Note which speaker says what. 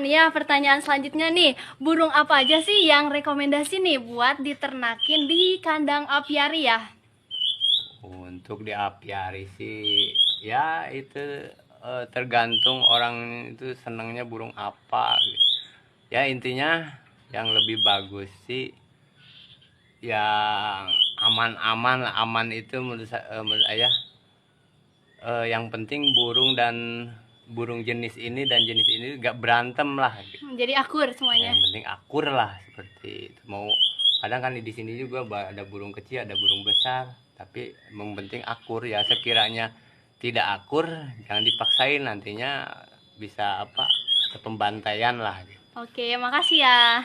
Speaker 1: Ya, pertanyaan selanjutnya nih, burung apa aja sih yang rekomendasi nih buat diternakin di kandang apiari ya?
Speaker 2: Untuk di apiari sih ya itu tergantung orang itu senangnya burung apa gitu. Ya intinya yang lebih bagus sih yang aman-aman lah. Aman itu menurut ayah yang penting burung jenis ini dan jenis ini gak berantem lah gitu.
Speaker 1: Jadi akur semuanya.
Speaker 2: Yang penting akur lah seperti itu. Mau kadang kan di sini juga ada burung kecil ada burung besar tapi yang penting akur ya. Sekiranya tidak akur jangan dipaksain, nantinya bisa apa, pembantaian lah gitu.
Speaker 1: Oke, makasih ya.